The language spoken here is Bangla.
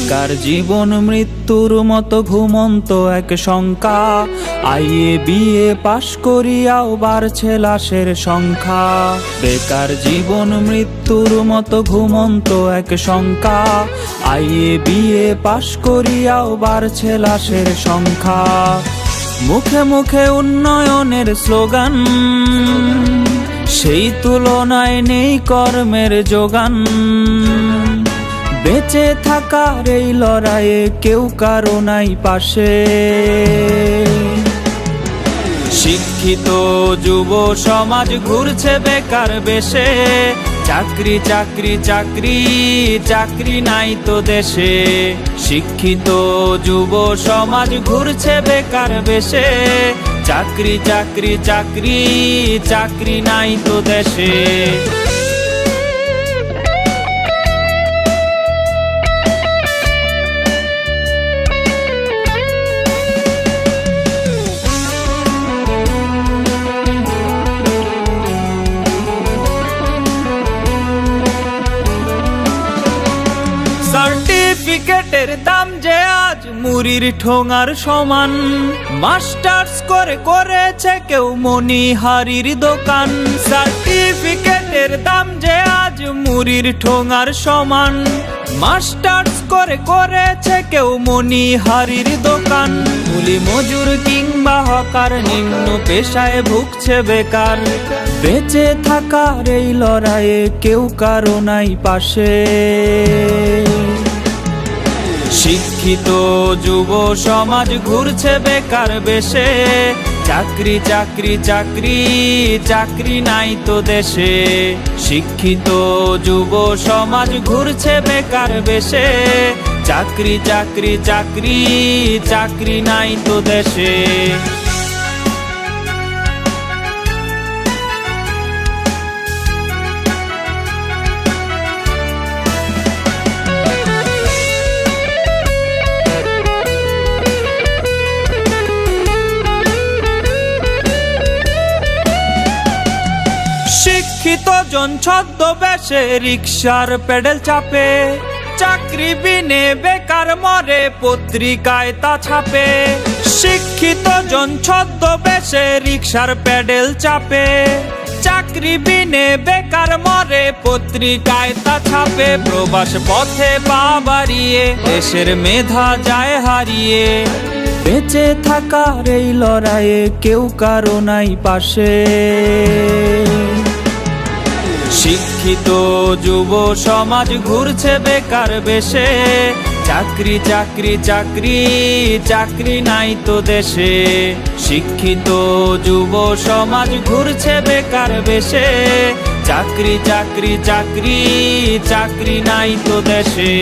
বেকার জীবন মৃত্যুর মতো ঘুমন্ত এক শঙ্কা। আইএ বিএ পাশ করিয়াও বাড়ছে লাশের সংখ্যা। বেকার জীবন মৃত্যুর মতো ঘুমন্ত এক শঙ্কা। আইএ বিএ পাশ করিয়াও বাড়ছে লাশের সংখ্যা। মুখে মুখে উন্নয়নের স্লোগান, সেই তুলনায় নেই কর্মের যোগান। বেঁচে থাকার এই লড়াইয়ে কেউ কারো নাই পাশে। শিক্ষিত যুব সমাজ ঘুরছে বেকার বেশে। চাকরি চাকরি চাকরি চাকরি নাই তো দেশে। শিক্ষিত যুব সমাজ ঘুরছে বেকার বেশে। চাকরি চাকরি চাকরি চাকরি নাই তো দেশে। সার্টিফিকেটের দাম যে আজ মুড়ির ঠোঙার সমান। মাস্টার্স করে করেছে কেউ মনিহারির দোকান। সার্টিফিকেটের দাম যে আজ মুড়ির ঠোঙার সমান। মাস্টার্স করে করেছে কেউ মনিহারির দোকান। কুলি মজুর কিংবা হকার নিম্ন পেশায় ভুগছে বেকার। বেঁচে থাকার এই লড়াইয়ে কেউ কারো নাই পাশে। শিক্ষিত যুব সমাজ ঘুরছে বেকার বেশে। চাকরি চাকরি চাকরি চাকরি নাই তো দেশে। শিক্ষিত যুব সমাজ ঘুরছে বেকার বেশে। চাকরি চাকরি চাকরি চাকরি নাই তো দেশে। শিক্ষিত জন ছদ্মবেশে রিকশার পেডেল চাপে। চাকরি বিনে বেকার মরে পত্রিকায় তা ছাপে। শিক্ষিত জন ছদ্মবেশে রিকশার পেডেল চাপে। চাকরি বিনে বেকার মরে পত্রিকায় তা ছাপে। প্রবাস পথে পা বাড়িয়ে দেশের মেধা যায় হারিয়ে। বেঁচে থাকার এই লড়াইয়ে কেউ কারো নাই পাশে। শিক্ষিত যুব সমাজ ঘুরছে বেকার বেশে। চাকরি চাকরি চাকরি চাকরি নাই তো দেশে। শিক্ষিত যুব সমাজ ঘুরছে বেকার বেশে। চাকরি চাকরি চাকরি চাকরি নাই তো দেশে।